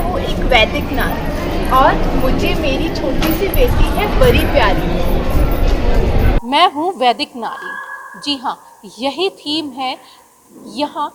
हूँ एक वैदिक नारी और मुझे मेरी छोटी सी बेटी है बड़ी प्यारी। मैं हूँ वैदिक नारी। जी हाँ, यही थीम है यहाँ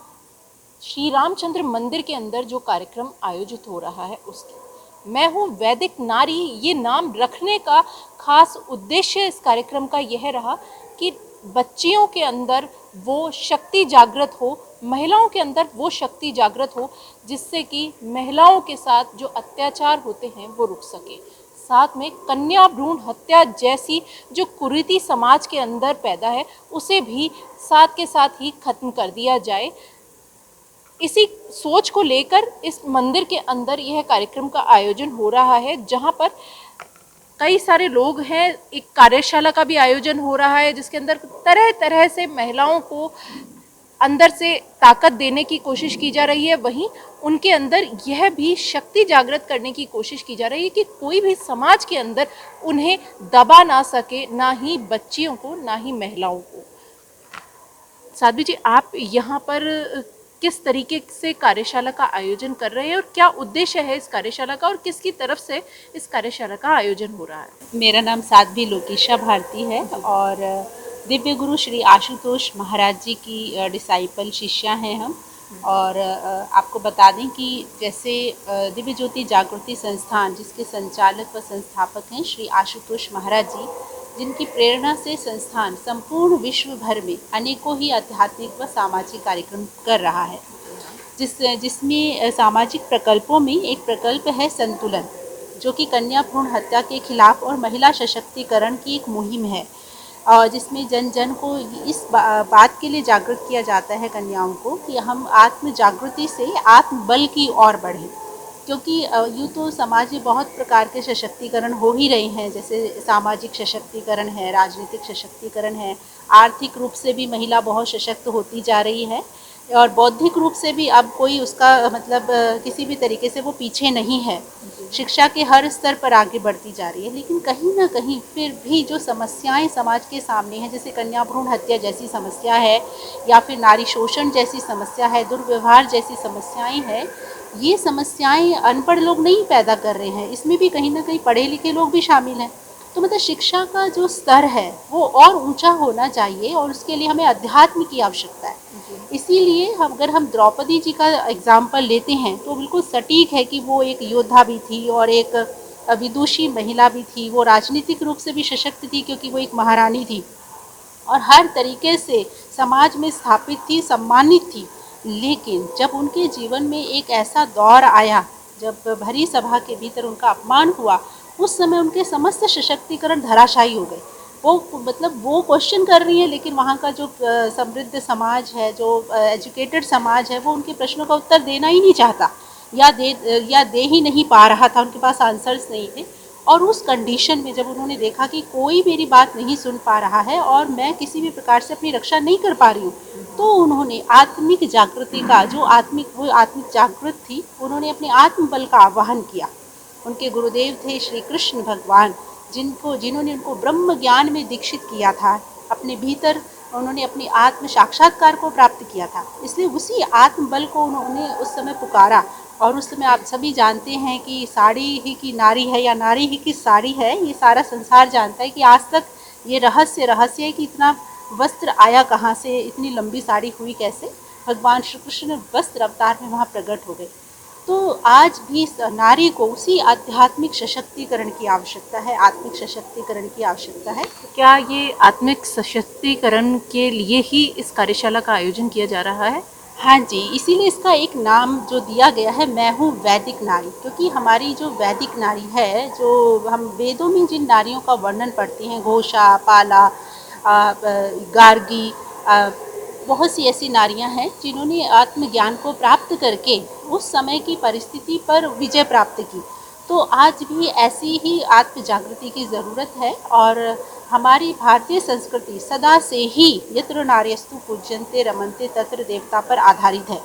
श्री रामचंद्र मंदिर के अंदर जो कार्यक्रम आयोजित हो रहा है उसकी। मैं हूँ वैदिक नारी, ये नाम रखने का खास उद्देश्य इस कार्यक्रम का यह रहा कि बच्चियों के अंदर वो शक्ति जागृत हो, महिलाओं के अंदर वो शक्ति जागृत हो जिससे कि महिलाओं के साथ जो अत्याचार होते हैं वो रुक सके। साथ में कन्या भ्रूण हत्या जैसी जो कुरीति समाज के अंदर पैदा है उसे भी साथ के साथ ही खत्म कर दिया जाए। इसी सोच को लेकर इस मंदिर के अंदर यह कार्यक्रम का आयोजन हो रहा है, जहां पर कई सारे लोग हैं। एक कार्यशाला का भी आयोजन हो रहा है जिसके अंदर तरह तरह से महिलाओं को अंदर से ताकत देने की कोशिश की जा रही है। वहीं उनके अंदर यह भी शक्ति जागृत करने की कोशिश की जा रही है कि कोई भी समाज के अंदर उन्हें दबा ना सके, ना ही बच्चियों को, ना ही महिलाओं को। साध्वी जी, आप यहाँ पर किस तरीके से कार्यशाला का आयोजन कर रहे हैं और क्या उद्देश्य है इस कार्यशाला का और किसकी तरफ से इस कार्यशाला का आयोजन हो रहा है? मेरा नाम साध्वी लोकेशा भारती है और दिव्य गुरु श्री आशुतोष महाराज जी की डिसाइपल शिष्या हैं हम। और आपको बता दें कि जैसे दिव्य ज्योति जागृति संस्थान जिसके संचालक व संस्थापक हैं श्री आशुतोष महाराज जी, जिनकी प्रेरणा से संस्थान संपूर्ण विश्व भर में अनेकों ही आध्यात्मिक व सामाजिक कार्यक्रम कर रहा है, जिसमें सामाजिक प्रकल्पों में एक प्रकल्प है संतुलन, जो कि कन्या भ्रूण हत्या के खिलाफ और महिला सशक्तिकरण की एक मुहिम है, और जिसमें जन जन को इस बात के लिए जागृत किया जाता है कन्याओं को कि हम आत्म जागृति से आत्म बल की ओर बढ़ें। क्योंकि यूँ तो समाज में बहुत प्रकार के सशक्तिकरण हो ही रहे हैं, जैसे सामाजिक सशक्तिकरण है, राजनीतिक सशक्तिकरण है, आर्थिक रूप से भी महिला बहुत सशक्त होती जा रही है, और बौद्धिक रूप से भी अब कोई उसका मतलब किसी भी तरीके से वो पीछे नहीं है, शिक्षा के हर स्तर पर आगे बढ़ती जा रही है। लेकिन कहीं ना कहीं फिर भी जो समस्याएं समाज के सामने हैं, जैसे कन्या भ्रूण हत्या जैसी समस्या है या फिर नारी शोषण जैसी समस्या है, दुर्व्यवहार जैसी समस्याएं हैं, ये समस्याएं अनपढ़ लोग नहीं पैदा कर रहे हैं, इसमें भी कहीं ना कहीं पढ़े लिखे लोग भी शामिल हैं। तो मतलब शिक्षा का जो स्तर है वो और ऊंचा होना चाहिए और उसके लिए हमें अध्यात्म की आवश्यकता है। इसीलिए अगर हम द्रौपदी जी का एग्जाम्पल लेते हैं तो बिल्कुल सटीक है कि वो एक योद्धा भी थी और एक विदुषी महिला भी थी। वो राजनीतिक रूप से भी सशक्त थी क्योंकि वो एक महारानी थी और हर तरीके से समाज में स्थापित थी, सम्मानित थी। लेकिन जब उनके जीवन में एक ऐसा दौर आया जब भरी सभा के भीतर उनका अपमान हुआ, उस समय उनके समस्त सशक्तिकरण धराशायी हो गए। वो मतलब वो क्वेश्चन कर रही हैं, लेकिन वहाँ का जो समृद्ध समाज है, जो एजुकेटेड समाज है, वो उनके प्रश्नों का उत्तर देना ही नहीं चाहता या दे ही नहीं पा रहा था, उनके पास आंसर्स नहीं थे। और उस कंडीशन में जब उन्होंने देखा कि कोई मेरी बात नहीं सुन पा रहा है और मैं किसी भी प्रकार से अपनी रक्षा नहीं कर पा रही हूँ, तो उन्होंने आत्मिक जागृति का जो आत्मिक जागृत थी, उन्होंने अपने आत्मबल का आह्वान किया। उनके गुरुदेव थे श्री कृष्ण भगवान, जिन्होंने उनको ब्रह्म ज्ञान में दीक्षित किया था। अपने भीतर उन्होंने अपने आत्म साक्षात्कार को प्राप्त किया था, इसलिए उसी आत्मबल को उन्होंने उस समय पुकारा। और उस समय आप सभी जानते हैं कि साड़ी ही की नारी है या नारी ही की साड़ी है, ये सारा संसार जानता है कि आज तक ये रहस्य है कि इतना वस्त्र आया कहाँ से, इतनी लंबी साड़ी हुई कैसे। भगवान श्री कृष्ण वस्त्र अवतार में वहाँ प्रकट हो गए। तो आज भी नारी को उसी आध्यात्मिक सशक्तिकरण की आवश्यकता है, आत्मिक सशक्तिकरण की आवश्यकता है। क्या ये आत्मिक सशक्तिकरण के लिए ही इस कार्यशाला का आयोजन किया जा रहा है? हाँ जी, इसीलिए इसका एक नाम जो दिया गया है, मैं हूँ वैदिक नारी, क्योंकि हमारी जो वैदिक नारी है, जो हम वेदों में जिन नारियों का वर्णन पढ़ते हैं, घोषा, पाला, गार्गी, बहुत सी ऐसी नारियां हैं जिन्होंने आत्मज्ञान को प्राप्त करके उस समय की परिस्थिति पर विजय प्राप्त की। तो आज भी ऐसी ही आत्म जागृति की ज़रूरत है और हमारी भारतीय संस्कृति सदा से ही यत्र नार्यस्तु पूज्यन्ते रमन्ते तत्र देवता पर आधारित है।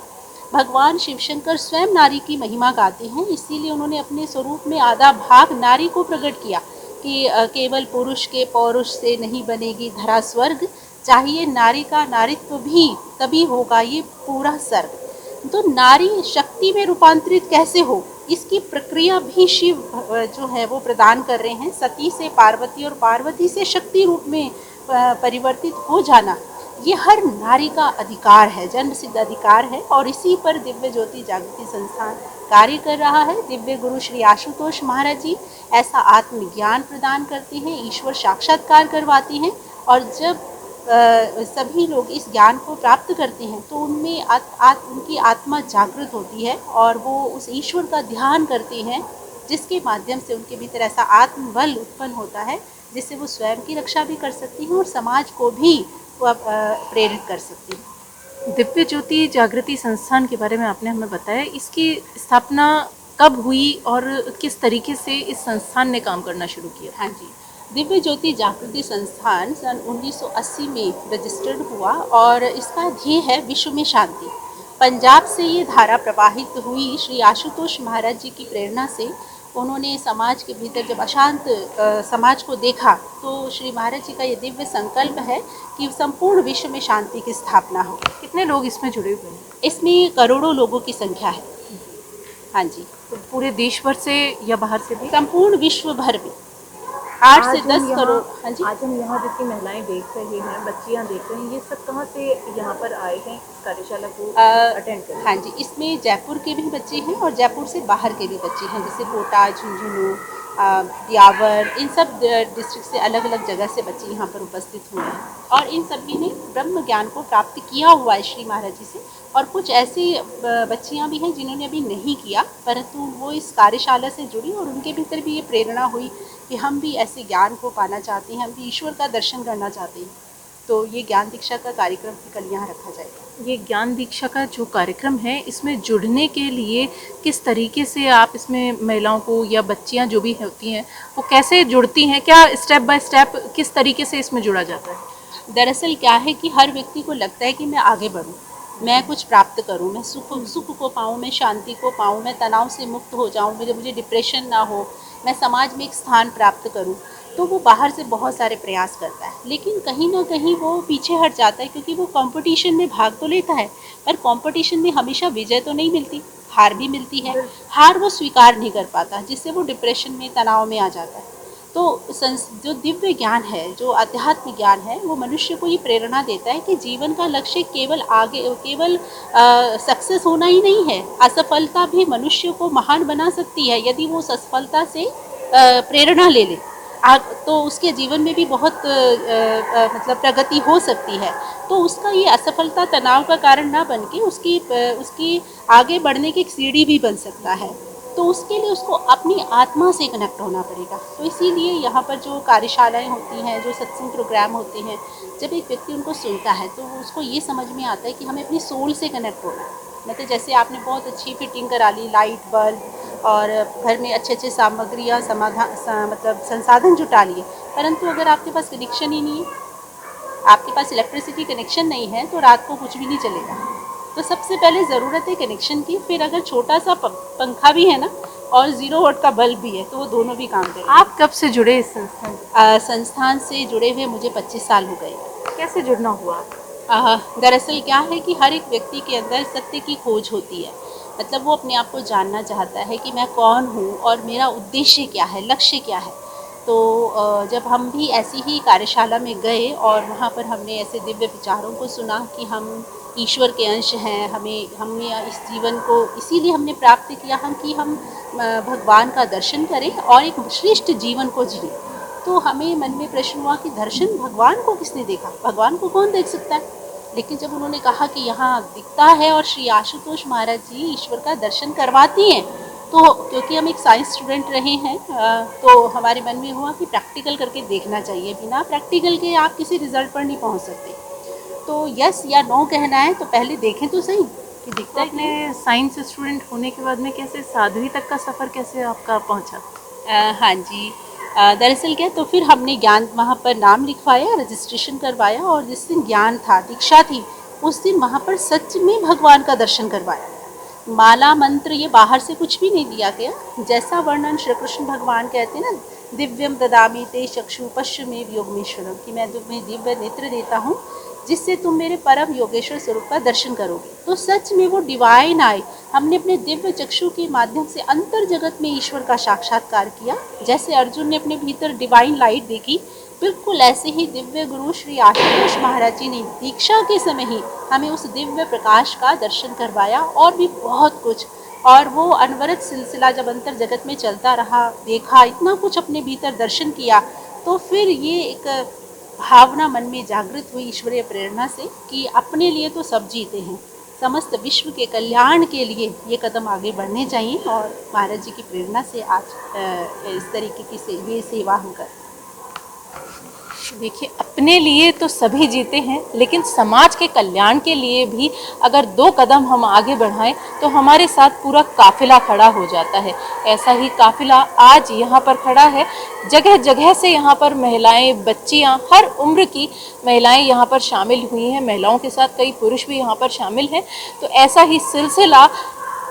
भगवान शिवशंकर स्वयं नारी की महिमा गाते हैं, इसीलिए उन्होंने अपने स्वरूप में आधा भाग नारी को प्रकट किया कि केवल पुरुष के पौरुष से नहीं बनेगी धरा स्वर्ग, चाहिए नारी का नारित्व भी, तभी होगा ये पूरा स्वर्ग। तो नारी शक्ति में रूपांतरित कैसे हो, इसकी प्रक्रिया भी शिव जो है वो प्रदान कर रहे हैं। सती से पार्वती और पार्वती से शक्ति रूप में परिवर्तित हो जाना, ये हर नारी का अधिकार है, जन्म सिद्ध अधिकार है। और इसी पर दिव्य ज्योति जागृति संस्थान कार्य कर रहा है। दिव्य गुरु श्री आशुतोष महाराज जी ऐसा आत्मज्ञान प्रदान करते हैं, ईश्वर साक्षात्कार करवाते हैं। और जब सभी लोग इस ज्ञान को प्राप्त करते हैं तो उनमें उनकी आत्मा जागृत होती है और वो उस ईश्वर का ध्यान करते हैं, जिसके माध्यम से उनके भीतर ऐसा आत्मबल उत्पन्न होता है जिससे वो स्वयं की रक्षा भी कर सकती हैं और समाज को भी वो प्रेरित कर सकती हैं। दिव्य ज्योति जागृति संस्थान के बारे में आपने हमें बताया, इसकी स्थापना कब हुई और किस तरीके से इस संस्थान ने काम करना शुरू किया? हाँ जी, दिव्य ज्योति जागृति संस्थान सन 1980 में रजिस्टर्ड हुआ और इसका ध्येय है विश्व में शांति। पंजाब से ये धारा प्रवाहित हुई श्री आशुतोष महाराज जी की प्रेरणा से। उन्होंने समाज के भीतर जब अशांत समाज को देखा तो श्री महाराज जी का ये दिव्य संकल्प है कि संपूर्ण विश्व में शांति की स्थापना हो। कितने लोग इसमें जुड़े हुए हैं? इसमें करोड़ों लोगों की संख्या है। हाँ जी, तो पूरे देश भर से या बाहर से भी? संपूर्ण विश्व भर में 8 से 10 करोड़। हाँ जी, आज हम यहाँ जितनी महिलाएं देख रहे हैं, बच्चियाँ देख रहे हैं, ये सब कहाँ से यहाँ पर आए हैं कार्यशाला को अटेंड करने? हाँ जी, इसमें जयपुर के भी बच्चे हैं और जयपुर से बाहर के भी बच्चे हैं, जैसे कोटा, झुंझुनू, ब्यावर, इन सब डिस्ट्रिक्ट से अलग अलग जगह से बच्चे यहाँ पर उपस्थित हुए हैं। और इन सभी ने ब्रह्म ज्ञान को प्राप्त किया हुआ है श्री महाराज जी से। और कुछ ऐसी बच्चियाँ भी हैं जिन्होंने अभी नहीं किया, परंतु वो इस कार्यशाला से जुड़ी और उनके भीतर भी ये प्रेरणा हुई कि हम भी ऐसे ज्ञान को पाना चाहते हैं, हम भी ईश्वर का दर्शन करना चाहते हैं। तो ये ज्ञान दीक्षा का कार्यक्रम भी कल यहाँ रखा जाएगा। ये ज्ञान दीक्षा का जो कार्यक्रम है, इसमें जुड़ने के लिए किस तरीके से आप इसमें महिलाओं को या बच्चियां जो भी होती हैं वो कैसे जुड़ती हैं? क्या स्टेप बाय स्टेप किस तरीके से इसमें जुड़ा जाता है? दरअसल क्या है कि हर व्यक्ति को लगता है कि मैं आगे बढ़ूं, मैं कुछ प्राप्त करूं, मैं सुख को पाऊं, मैं शांति को पाऊं, मैं तनाव से मुक्त हो जाऊं, मुझे डिप्रेशन ना हो, मैं समाज में एक स्थान प्राप्त करूं। तो वो बाहर से बहुत सारे प्रयास करता है, लेकिन कहीं ना कहीं वो पीछे हट जाता है, क्योंकि वो कंपटीशन में भाग तो लेता है पर कंपटीशन में हमेशा विजय तो नहीं मिलती, हार भी मिलती है। हार वो स्वीकार नहीं कर पाता, जिससे वो डिप्रेशन में, तनाव में आ जाता है। तो जो दिव्य ज्ञान है, जो आध्यात्म ज्ञान है, वो मनुष्य को ये प्रेरणा देता है कि जीवन का लक्ष्य केवल सक्सेस होना ही नहीं है। असफलता भी मनुष्य को महान बना सकती है यदि वो उस असफलता से प्रेरणा ले ले, तो उसके जीवन में भी बहुत मतलब प्रगति हो सकती है। तो उसका ये असफलता तनाव का कारण ना बन के उसकी आगे बढ़ने की एक सीढ़ी भी बन सकता है। तो उसके लिए उसको अपनी आत्मा से कनेक्ट होना पड़ेगा। तो इसीलिए यहाँ पर जो कार्यशालाएं होती हैं, जो सत्संग प्रोग्राम होते हैं, जब एक व्यक्ति उनको सुनता है तो उसको ये समझ में आता है कि हमें अपनी सोल से कनेक्ट होना है। मतलब जैसे आपने बहुत अच्छी फिटिंग करा ली, लाइट, बल्ब और घर में अच्छे अच्छे सामग्रियाँ मतलब संसाधन जुटा लिए, परंतु अगर आपके पास कनेक्शन ही नहीं है, आपके पास इलेक्ट्रिसिटी कनेक्शन नहीं है, तो रात को कुछ भी नहीं चलेगा। तो सबसे पहले ज़रूरत है कनेक्शन की। फिर अगर छोटा सा पंखा भी है ना और 0 वाट का बल्ब भी है तो वो दोनों भी काम करेंगे। आप कब से जुड़े इस संस्थान? संस्थान से जुड़े हुए मुझे 25 साल हो गए। कैसे जुड़ना हुआ? दरअसल क्या है कि हर एक व्यक्ति के अंदर सत्य की खोज होती है। मतलब वो अपने आप को जानना चाहता है कि मैं कौन हूँ और मेरा उद्देश्य क्या है, लक्ष्य क्या है। तो जब हम भी ऐसी ही कार्यशाला में गए और वहाँ पर हमने ऐसे दिव्य विचारों को सुना कि हम ईश्वर के अंश हैं, हमने इस जीवन को इसीलिए हमने प्राप्त किया कि हम भगवान का दर्शन करें और एक श्रेष्ठ जीवन को जिएं। तो हमें मन में प्रश्न हुआ कि दर्शन भगवान को किसने देखा, भगवान को कौन देख सकता है। लेकिन जब उन्होंने कहा कि यहाँ दिखता है और श्री आशुतोष महाराज जी ईश्वर का दर्शन करवाती हैं, तो क्योंकि हम एक साइंस स्टूडेंट रहे हैं तो हमारे मन में हुआ कि प्रैक्टिकल करके देखना चाहिए। बिना प्रैक्टिकल के आप किसी रिजल्ट पर नहीं पहुँच सकते। तो यस या नो कहना है तो पहले देखें तो सही कि दिखता है। अपने साइंस स्टूडेंट होने के बाद में कैसे साध्वी तक का सफ़र कैसे आपका पहुंचा? हाँ जी, दरअसल क्या, तो फिर हमने ज्ञान वहाँ पर नाम लिखवाया, रजिस्ट्रेशन करवाया और जिस दिन ज्ञान था, दीक्षा थी, उस दिन वहाँ पर सच में भगवान का दर्शन करवाया। माला मंत्र ये बाहर से कुछ भी नहीं दिया गया। जैसा वर्णन श्री कृष्ण भगवान कहते हैं ना, दिव्यम ददामि ते चक्षु पश्य में योगमेश्वरम, कि मैं तुम्हें दिव्य नेत्र देता हूँ जिससे तुम मेरे परम योगेश्वर स्वरूप का दर्शन करोगे। तो सच में वो डिवाइन आई। हमने अपने दिव्य चक्षु के माध्यम से अंतर जगत में ईश्वर का साक्षात्कार किया। जैसे अर्जुन ने अपने भीतर डिवाइन लाइट देखी, बिल्कुल ऐसे ही दिव्य गुरु श्री आशुतोष महाराज जी ने दीक्षा के समय ही हमें उस दिव्य प्रकाश का दर्शन करवाया, और भी बहुत कुछ। और वो अनवरत सिलसिला जब अंतर जगत में चलता रहा, देखा, इतना कुछ अपने भीतर दर्शन किया, तो फिर ये एक भावना मन में जागृत हुई ईश्वरीय प्रेरणा से कि अपने लिए तो सब जीते हैं, समस्त विश्व के कल्याण के लिए ये कदम आगे बढ़ने चाहिए। और महाराज जी की प्रेरणा से आज इस तरीके की ये सेवा हम कर। देखिए, अपने लिए तो सभी जीते हैं, लेकिन समाज के कल्याण के लिए भी अगर 2 कदम हम आगे बढ़ाएं तो हमारे साथ पूरा काफिला खड़ा हो जाता है। ऐसा ही काफिला आज यहाँ पर खड़ा है। जगह जगह से यहाँ पर महिलाएं, बच्चियाँ, हर उम्र की महिलाएं यहाँ पर शामिल हुई हैं। महिलाओं के साथ कई पुरुष भी यहाँ पर शामिल हैं। तो ऐसा ही सिलसिला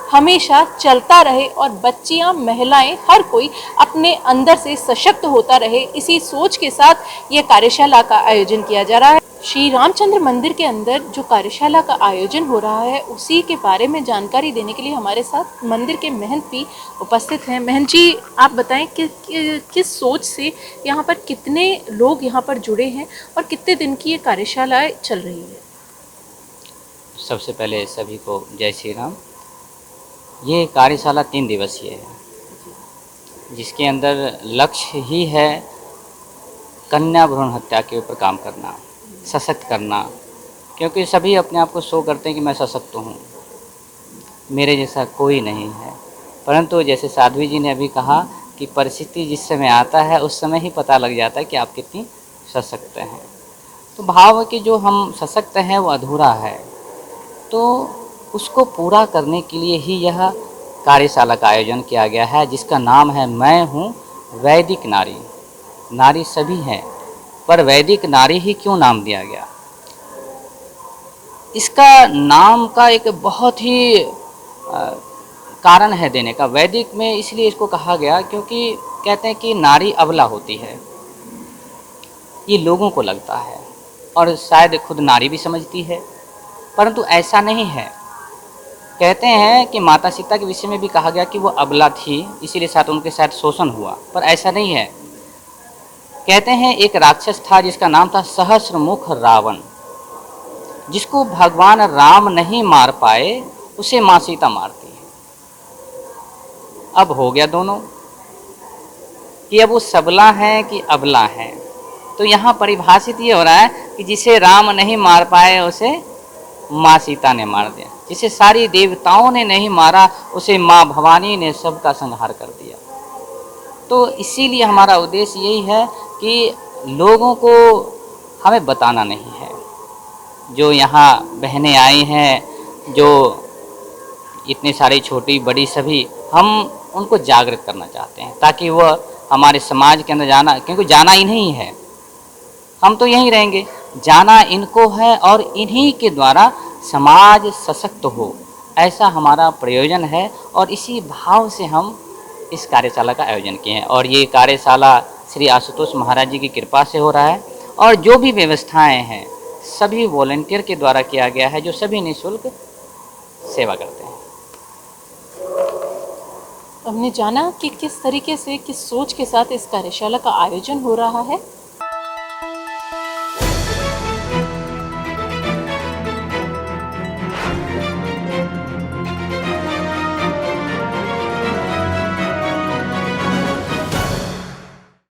हमेशा चलता रहे और बच्चियां, महिलाएं, हर कोई अपने अंदर से सशक्त होता रहे, इसी सोच के साथ ये कार्यशाला का आयोजन किया जा रहा है। श्री रामचंद्र मंदिर के अंदर जो कार्यशाला का आयोजन हो रहा है, उसी के बारे में जानकारी देने के लिए हमारे साथ मंदिर के महंत भी उपस्थित हैं। महंत जी, आप बताएं कि किस सोच से यहाँ पर कितने लोग यहाँ पर जुड़े हैं और कितने दिन की ये कार्यशाला चल रही है? सबसे पहले सभी को जय श्री राम। ये कार्यशाला 3 दिवसीय है, जिसके अंदर लक्ष्य ही है कन्या भ्रूण हत्या के ऊपर काम करना, सशक्त करना। क्योंकि सभी अपने आप को शो करते हैं कि मैं सशक्त हूँ, मेरे जैसा कोई नहीं है। परंतु जैसे साध्वी जी ने अभी कहा कि परिस्थिति जिस समय आता है उस समय ही पता लग जाता है कि आप कितनी सशक्त हैं। तो भाव है कि जो हम सशक्त हैं वो अधूरा है, तो उसको पूरा करने के लिए ही यह कार्यशाला का आयोजन किया गया है, जिसका नाम है मैं हूँ वैदिक नारी। नारी सभी हैं, पर वैदिक नारी ही क्यों नाम दिया गया? इसका नाम का एक बहुत ही कारण है देने का। वैदिक में इसलिए इसको कहा गया क्योंकि कहते हैं कि नारी अबला होती है, ये लोगों को लगता है, और शायद खुद नारी भी समझती है, परंतु ऐसा नहीं है। कहते हैं कि माता सीता के विषय में भी कहा गया कि वो अबला थी, इसीलिए साथ उनके साथ शोषण हुआ, पर ऐसा नहीं है। कहते हैं एक राक्षस था जिसका नाम था सहस्रमुख रावण, जिसको भगवान राम नहीं मार पाए, उसे माँ सीता मारती है। अब हो गया दोनों कि अब वो सबला है कि अबला है। तो यहाँ परिभाषित ये हो रहा है कि जिसे राम नहीं मार पाए उसे माँ सीता ने मार दिया, जिसे सारी देवताओं ने नहीं मारा उसे माँ भवानी ने सबका संहार कर दिया। तो इसीलिए हमारा उद्देश्य यही है कि लोगों को हमें बताना नहीं है। जो यहाँ बहनें आई हैं, जो इतने सारी छोटी बड़ी सभी, हम उनको जागृत करना चाहते हैं ताकि वह हमारे समाज के अंदर जाना, क्योंकि जाना ही नहीं है, हम तो यहीं रहेंगे, जाना इनको है और इन्हीं के द्वारा समाज सशक्त हो, ऐसा हमारा प्रयोजन है। और इसी भाव से हम इस कार्यशाला का आयोजन किए हैं। और ये कार्यशाला श्री आशुतोष महाराज जी की कृपा से हो रहा है, और जो भी व्यवस्थाएं हैं सभी वॉलंटियर के द्वारा किया गया है, जो सभी निःशुल्क सेवा करते हैं। हमने जाना कि किस तरीके से, किस सोच के साथ इस कार्यशाला का आयोजन हो रहा है।